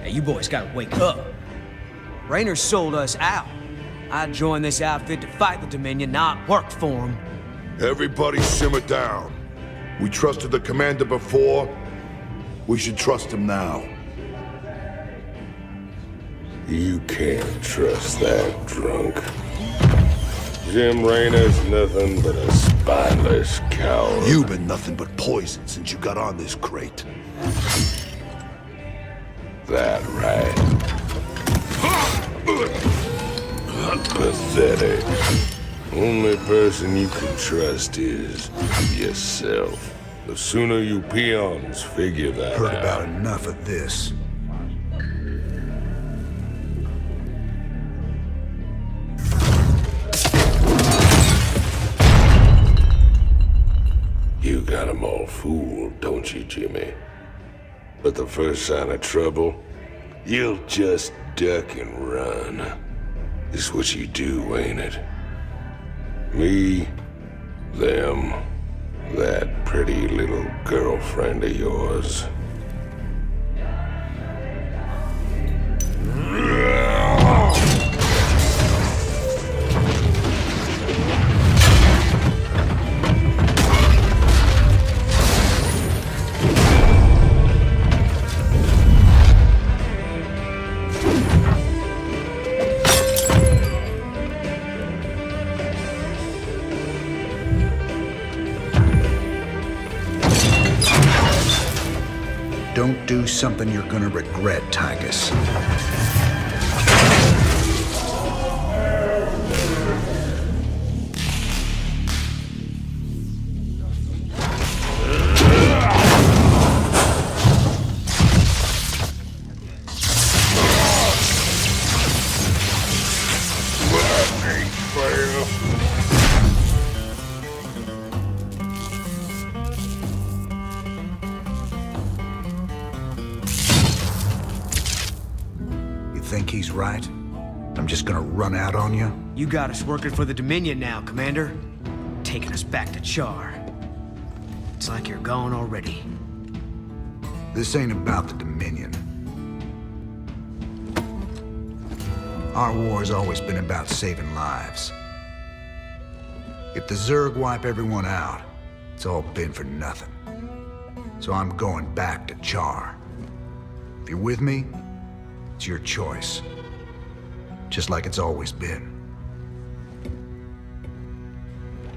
Hey, you boys gotta wake up. Raynor sold us out. I joined this outfit to fight the Dominion, not work for him. Everybody simmer down. We trusted the commander before. We should trust him now. You can't trust that drunk. Jim Raynor's nothing but a spineless coward. You've been nothing but poison since you got on this crate. That right. Pathetic. Only person you can trust is yourself. The sooner you peons figure that out. Heard about enough of this. You got 'em all fooled, don't you, Jimmy? But the first sign of trouble, you'll just duck and run. Is what you do, ain't it? Me, them, that pretty little girlfriend of yours. Don't do something you're gonna regret, Tychus. Think he's right? I'm just gonna run out on you? You got us working for the Dominion now, Commander. Taking us back to Char. It's like you're gone already. This ain't about the Dominion. Our war's always been about saving lives. If the Zerg wipe everyone out, it's all been for nothing. So I'm going back to Char. If you're with me, it's your choice. Just like it's always been.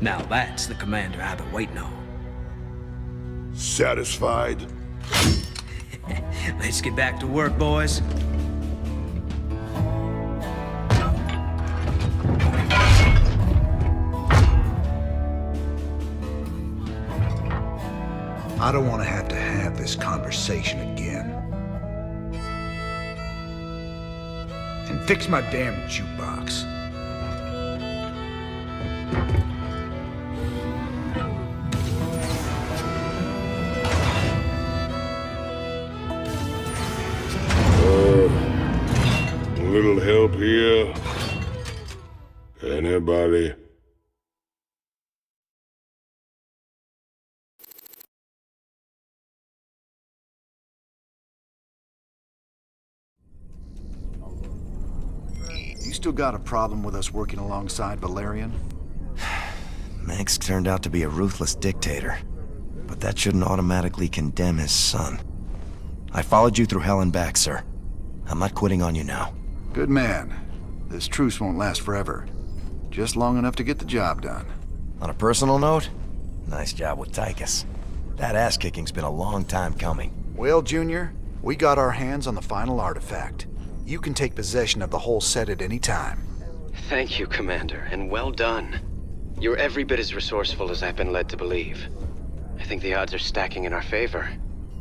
Now that's the commander I've been waiting on. Satisfied? Let's get back to work, boys. I don't want to have this conversation again. And fix my damn jukebox. A little help here? Anybody? You still got a problem with us working alongside Valerian? Max turned out to be a ruthless dictator, but that shouldn't automatically condemn his son. I followed you through hell and back, sir. I'm not quitting on you now. Good man. This truce won't last forever. Just long enough to get the job done. On a personal note, nice job with Tychus. That ass-kicking's been a long time coming. Well, Junior, we got our hands on the final artifact. You can take possession of the whole set at any time. Thank you, Commander, and well done. You're every bit as resourceful as I've been led to believe. I think the odds are stacking in our favor.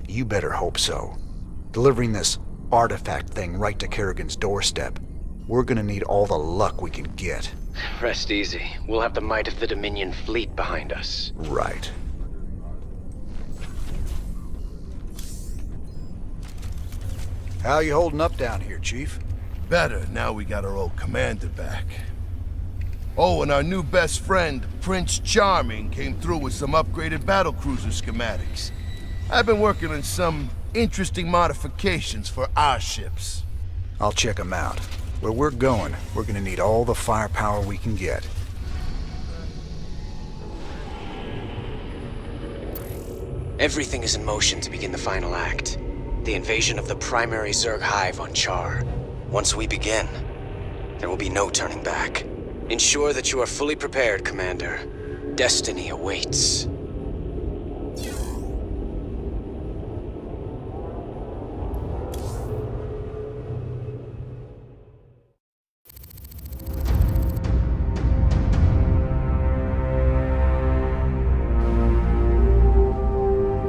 You better hope so. Delivering this artifact thing right to Kerrigan's doorstep. We're gonna need all the luck we can get. Rest easy. We'll have the might of the Dominion fleet behind us. Right. How you holding up down here, Chief? Better, now we got our old commander back. Oh, and our new best friend, Prince Charming, came through with some upgraded battlecruiser schematics. I've been working on some interesting modifications for our ships. I'll check them out. Where we're going, we're gonna need all the firepower we can get. Everything is in motion to begin the final act. The invasion of the primary Zerg hive on Char. Once we begin, there will be no turning back. Ensure that you are fully prepared, Commander. Destiny awaits.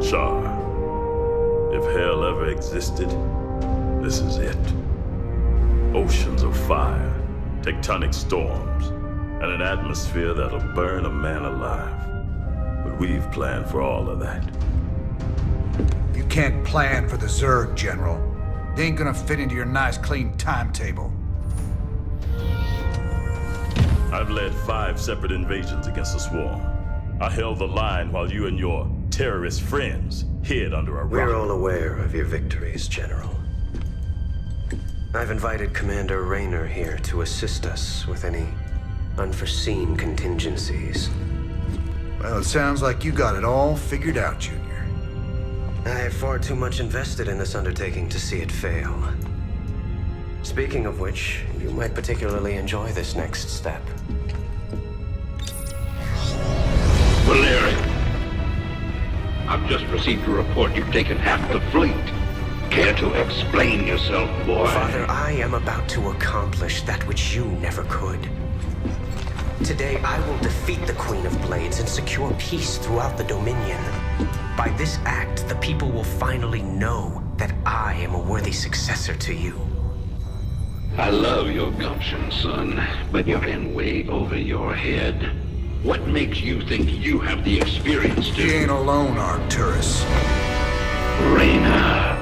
Char, if hell ever existed, this is it. Oceans of fire, tectonic storms, and an atmosphere that'll burn a man alive. But we've planned for all of that. You can't plan for the Zerg, General. They ain't gonna fit into your nice, clean timetable. I've led 5 separate invasions against the Swarm. I held the line while you and your terrorist friends hid under a rock. We're all aware of your victories, General. I've invited Commander Raynor here to assist us with any unforeseen contingencies. Well, it sounds like you got it all figured out, Junior. I have far too much invested in this undertaking to see it fail. Speaking of which, you might particularly enjoy this next step. Valerian, I've just received a report you've taken half the fleet. Care to explain yourself, boy? Father, I am about to accomplish that which you never could. Today, I will defeat the Queen of Blades and secure peace throughout the Dominion. By this act, the people will finally know that I am a worthy successor to you. I love your gumption, son, but you're in way over your head. What makes you think you have the experience to... You ain't alone, Arcturus. Raynor.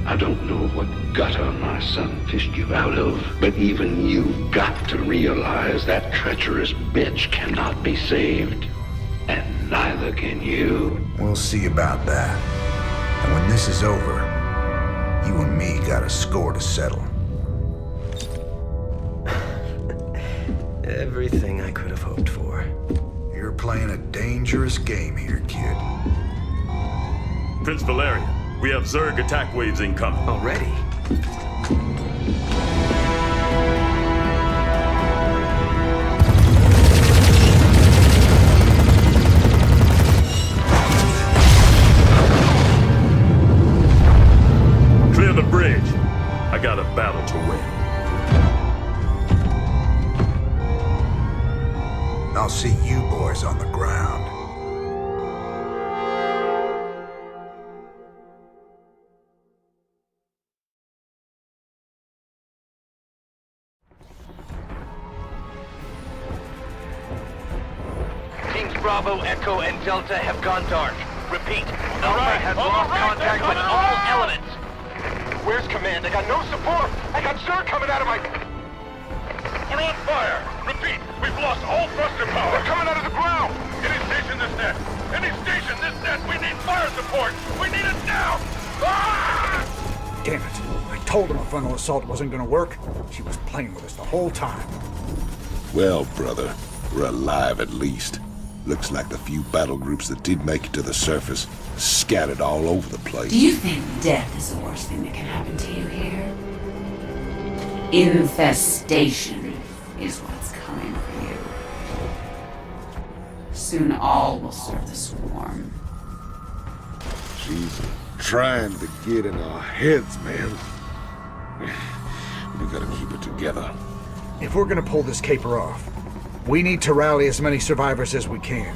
I don't know what gutter my son fished you out of, but even you've got to realize that treacherous bitch cannot be saved. And neither can you. We'll see about that. And when this is over, you and me got a score to settle. Everything I could have hoped for. You're playing a dangerous game here, kid. Prince Valerian, we have Zerg attack waves incoming. Already? Clear the bridge. I got a battle to win. I'll see you boys on the ground. Teams Bravo, Echo, and Delta have gone dark. Repeat, Alpha has lost contact with all elements. Where's command? I got no support. I got Zerg coming out of my... We're on fire! Repeat, we've lost all thruster power! They're coming out of the ground! Any station this net! Any station this net! We need fire support! We need it now! Ah! Damn it. I told him a frontal assault wasn't gonna work. She was playing with us the whole time. Well, brother, we're alive at least. Looks like the few battle groups that did make it to the surface scattered all over the place. Do you think death is the worst thing that can happen to you here? Infestation is what's coming for you. Soon all will serve the Swarm. She's trying to get in our heads, man. We gotta keep it together. If we're gonna pull this caper off, we need to rally as many survivors as we can.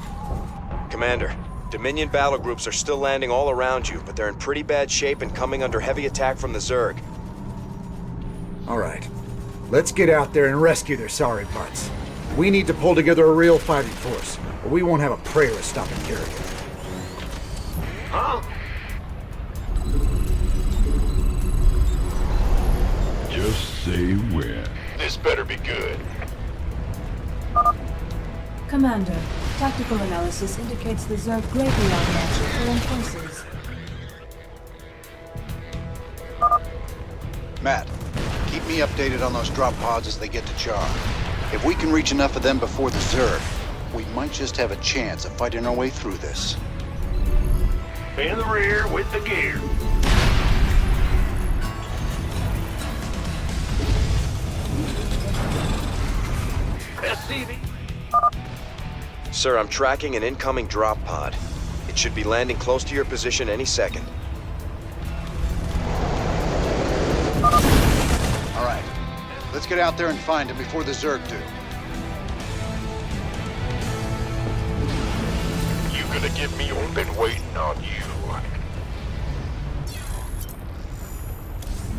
Commander, Dominion battle groups are still landing all around you, but they're in pretty bad shape and coming under heavy attack from the Zerg. All right. Let's get out there and rescue their sorry butts. We need to pull together a real fighting force, or we won't have a prayer of stopping Kerrigan. Huh? Just say when. This better be good. Commander, tactical analysis indicates the Zerg greatly outmatch your current forces. Matt, keep me updated on those drop pods as they get to Char. If we can reach enough of them before the Zerg, we might just have a chance of fighting our way through this. In the rear with the gear. SCV. Sir, I'm tracking an incoming drop pod. It should be landing close to your position any second. All right, let's get out there and find him before the Zerg do. You gonna give me or been waiting on you?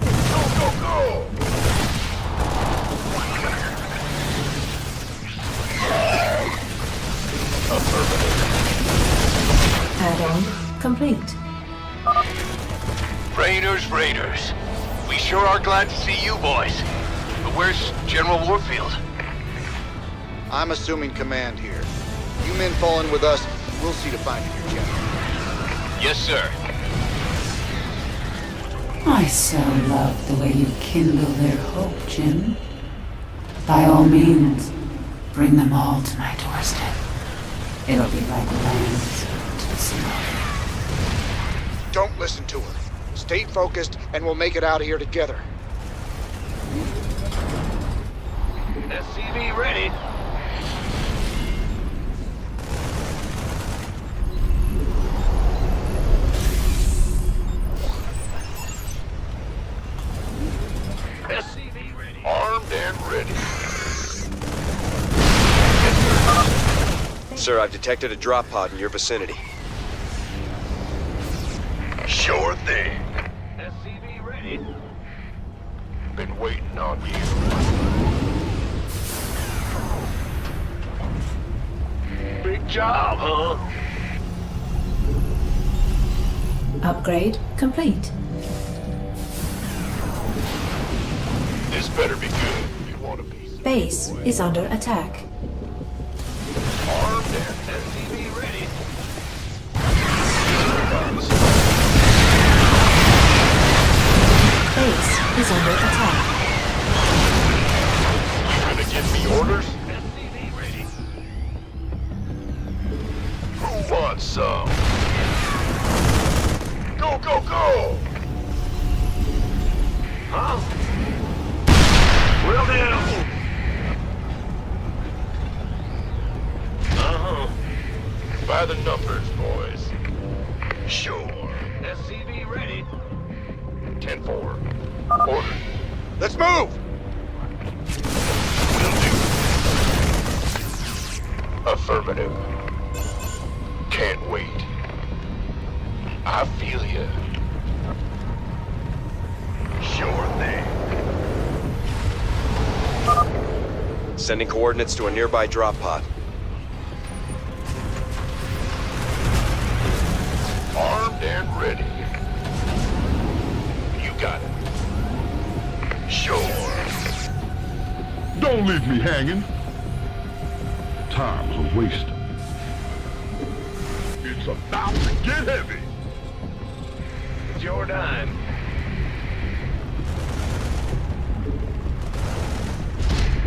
Go, go, go! Add-on complete. Raiders. We sure are glad to see you boys. But where's General Warfield? I'm assuming command here. You men fall in with us, we'll see to finding your general. Yes, sir. I so love the way you kindle their hope, Jim. By all means, bring them all to my doorstep. It'll be like lambs to the slaughter. Don't listen to her. Stay focused, and we'll make it out of here together. SCV ready. SCV ready. Armed and ready. Sir, I've detected a drop pod in your vicinity. Sure thing. SCV ready. Been waiting on you. Big job, huh? Upgrade complete. This better be good. You want a piece of Base is under attack. armed and SCV ready. Base is under attack. You gonna give me orders? SCV ready. Who wants some? Go, go, go! Huh? Will do. By the numbers, boys. Sure. SCV ready. 10-4. Order. Let's move! Will do. Affirmative. Can't wait. I feel ya. Sure thing. Sending coordinates to a nearby drop pod. Armed and ready. You got it. Sure. Don't leave me hanging. Time's a waste. It's about to get heavy. It's your dime.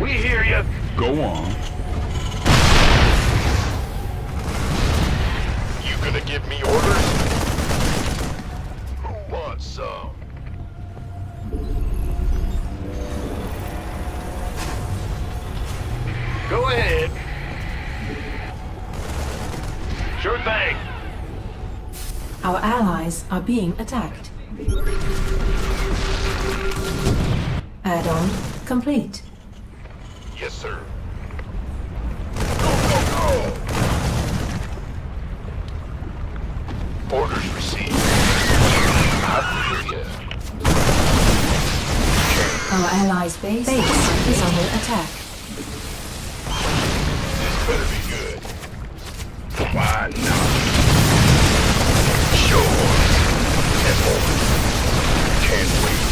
We hear you. Go on. You gonna give me orders? Who wants some? Go ahead. Sure thing. Our allies are being attacked. Add-on complete. Yes, sir. Go, go, go! Orders received. I feel ya. Our allies' base is under attack. This better be good. Why not? Sure. And over. Can't wait.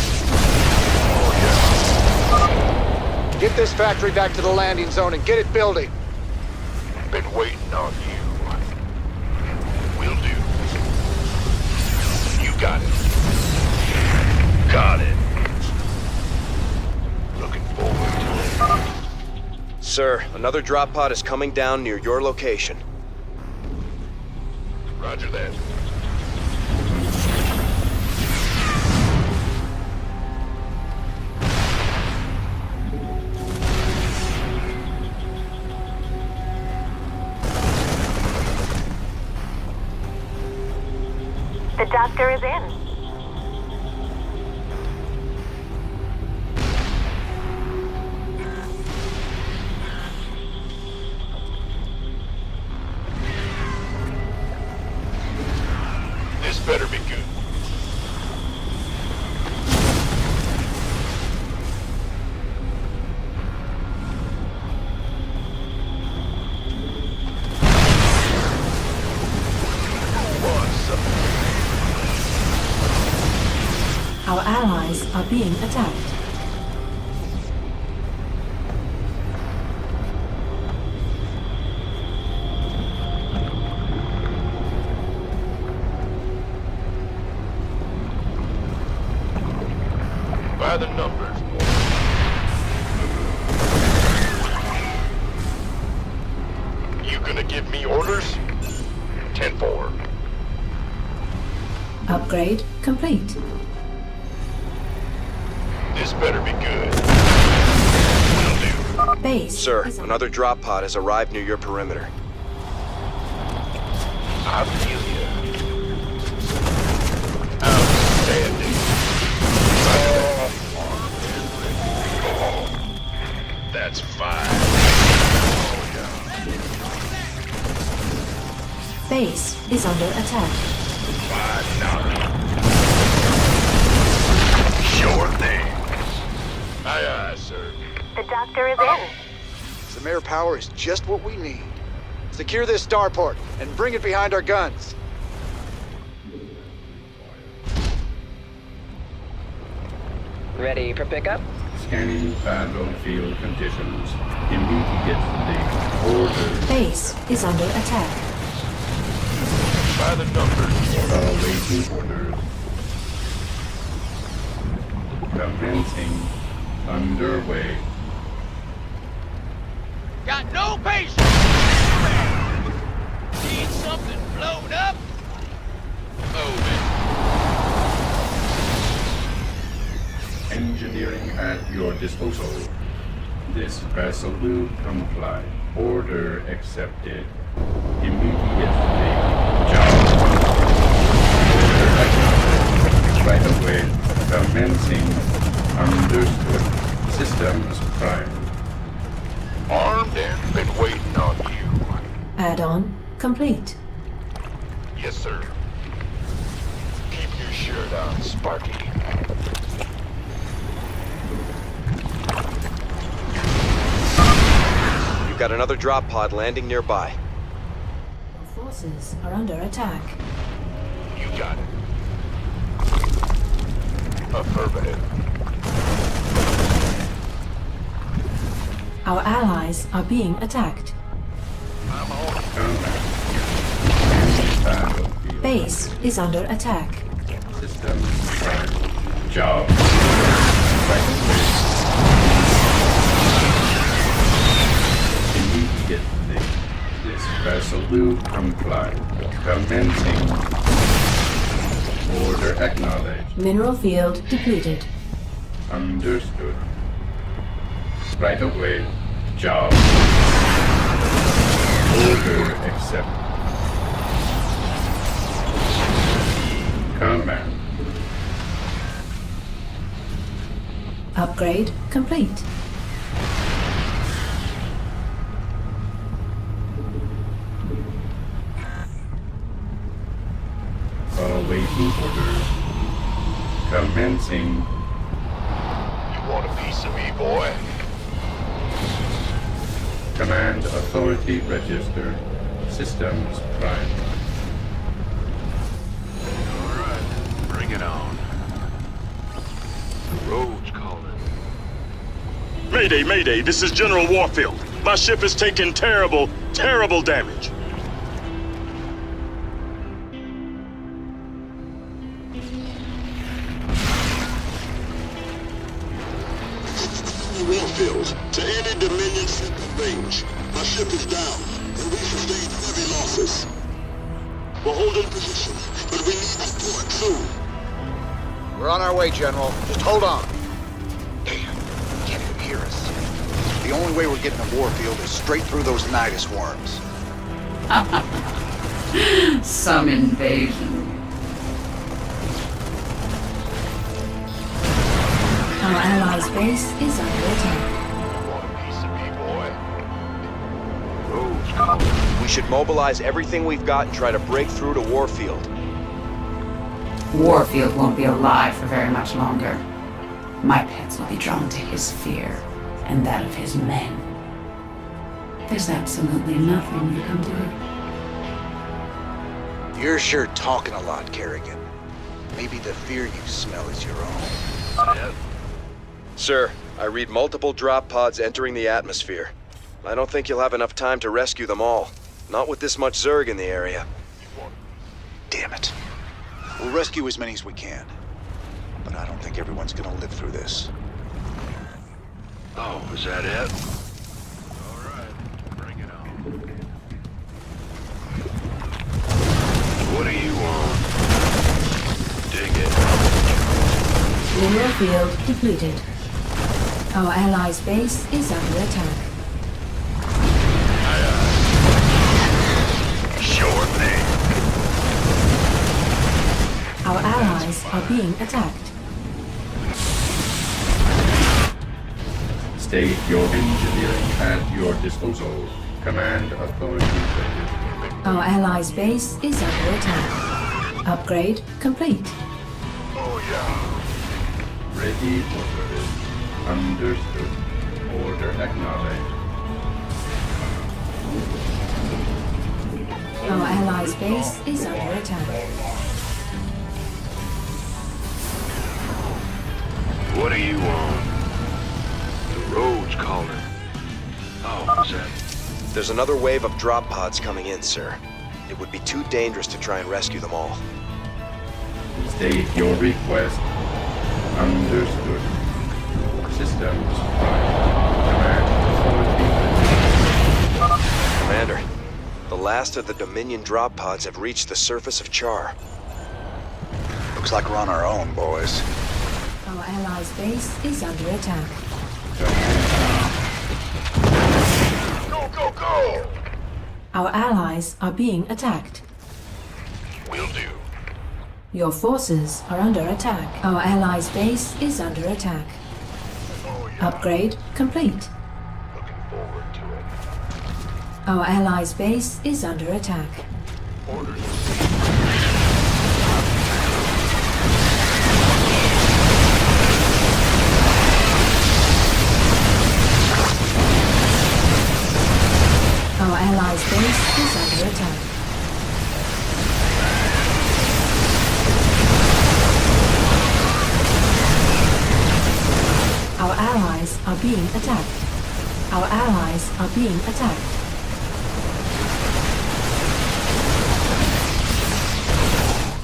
Oh, yeah. Get this factory back to the landing zone and get it building. been waiting on you. Will do. You got it. Got it. Looking forward to it. Sir, another drop pod is coming down near your location. Roger that. The doctor is in. This better be good. Our allies are being attacked. By the numbers. You gonna give me orders? 10-4. Upgrade complete. This better be good. Will do. Base. Sir, another drop pod has arrived near your perimeter. I feel you. Outstanding. That's fine. Base is under attack. Fine now. Sure thing. Aye, aye, sir. The doctor is in. Some air power is just what we need. Secure this starport and bring it behind our guns. Ready for pickup? Scanning battlefield conditions. Immediately order. Base is under attack. By the numbers. Awaiting orders. Commencing. Underway. Got no patience! Need something blown up? Moving. Engineering at your disposal. This vessel will comply. Order accepted. Immediately. Job. Order accepted. Right away. Commencing. Understood. Systems prime. Armed and been waiting on you. Add-on complete. Yes, sir. Keep your shirt on, Sparky. You've got another drop pod landing nearby. Our forces are under attack. You got it. Affirmative. Our allies are being attacked. I'm on. Battlefield. Base is under attack. Systems prime. Job. Right away. Immediately. This vessel will comply. Commencing. Order acknowledged. Mineral field depleted. Understood. Right away. Job. Order accepted. Command. Upgrade complete. Awaiting orders. Commencing. You want a piece of me, boy? Command authority registered. Systems prime. All right, bring it on. The road's calling. Mayday, Mayday, this is General Warfield. My ship is taking terrible, terrible damage. Warfield, to any Dominion ship in range. My ship is down, and we sustained heavy losses. We're holding position, but we need support soon. We're on our way, General. Just hold on. Damn, can't even hear us. The only way we're getting to Warfield is straight through those Nidus worms. Some invasion. Our allies' base is under attack. We should mobilize everything we've got and try to break through to Warfield. Warfield won't be alive for very much longer. My pets will be drawn to his fear and that of his men. There's absolutely nothing you can do. You're sure talking a lot, Kerrigan. Maybe the fear you smell is your own. Sir, I read multiple drop pods entering the atmosphere. I don't think you'll have enough time to rescue them all. Not with this much Zerg in the area. Damn it. We'll rescue as many as we can. But I don't think everyone's gonna live through this. Oh, is that it? What do you want? Dig it. Mineral field depleted. Our allies' base is under attack. Sure thing. Our allies are being attacked. State your engineering at your disposal. Command authority ready. Our allies' base is under attack. Upgrade complete. Oh yeah. Ready orders. Understood. Order acknowledged. Our allies' base is under attack. What do you want? The road's calling. Oh, what's that? There's another wave of drop pods coming in, sir. It would be too dangerous to try and rescue them all. State your request. Understood. Systems prime. Command authority. Commander, the last of the Dominion drop pods have reached the surface of Char. Looks like we're on our own, boys. Our allies' base is under attack. Go, go, go! Our allies are being attacked. Will do. Your forces are under attack. Our allies' base is under attack. Upgrade complete. Looking forward to it. Our allies' base is under attack. Orders. Our allies' base is under attack. Our allies are being attacked. Our allies are being attacked.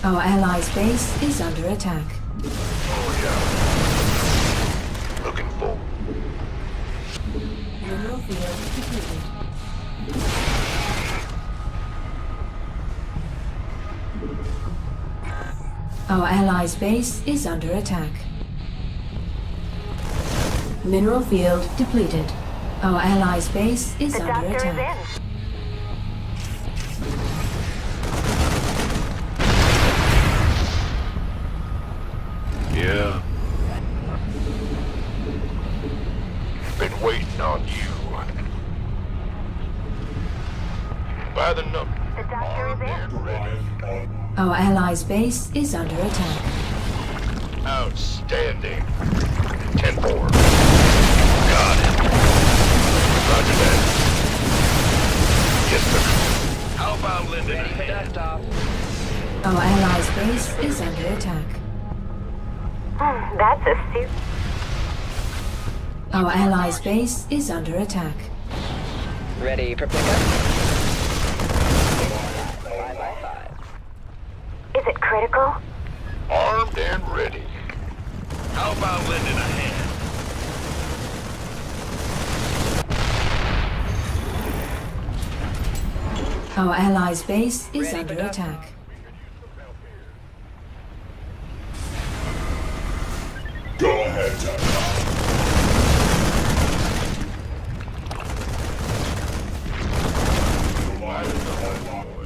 Our allies' base is under attack. Oh yeah. Looking forward. Mineral field depleted. Our allies' base is under attack. Mineral field depleted. Our allies' base is under attack. Yeah. Been waiting on you. By the number. The doctor is in. Our allies' base is under attack. Outstanding. 10-4. Got it. Roger that. Yes, sir. How about lending a hand? Our allies' base is under attack. That's a suit. Our allies' base is under attack. Ready for pickup? 5x5. Is it critical? Armed and ready. How about lending a hand? Our allies' base is under attack. Go ahead, Tucker.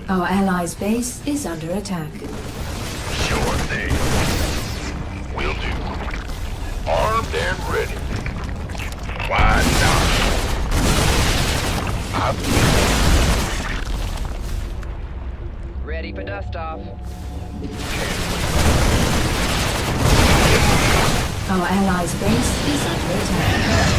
Our allies' base is under attack. Sure thing. Will do. Armed and ready. Why not? Ready for dust off. Our allies' base is under attack.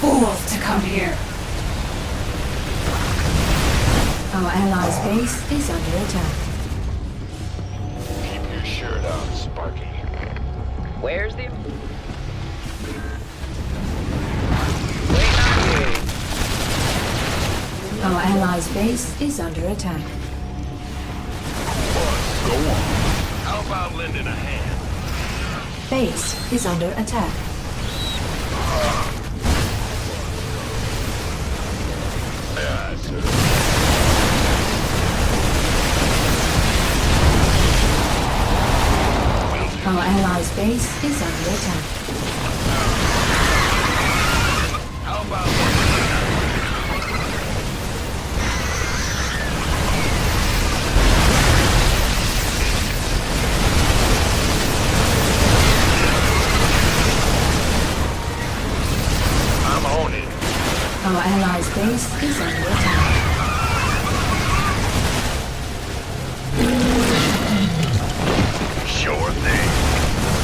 Fools to come here. Our allies' base is under attack. Keep your shirt on, Sparky. Where's the... Our allies' base is under attack. Go on. How about lending a hand? Base is under attack. Yeah, sir. Our allies' base is under attack. How about I'm on it. Our allies' base is under attack. Sure thing.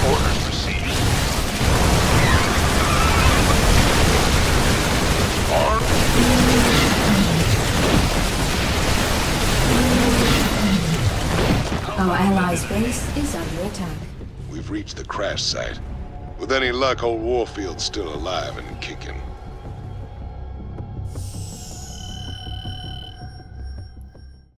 Orders received. Armed. Our allies' base is under attack. We've reached the crash site. With any luck, old Warfield's still alive and kicking.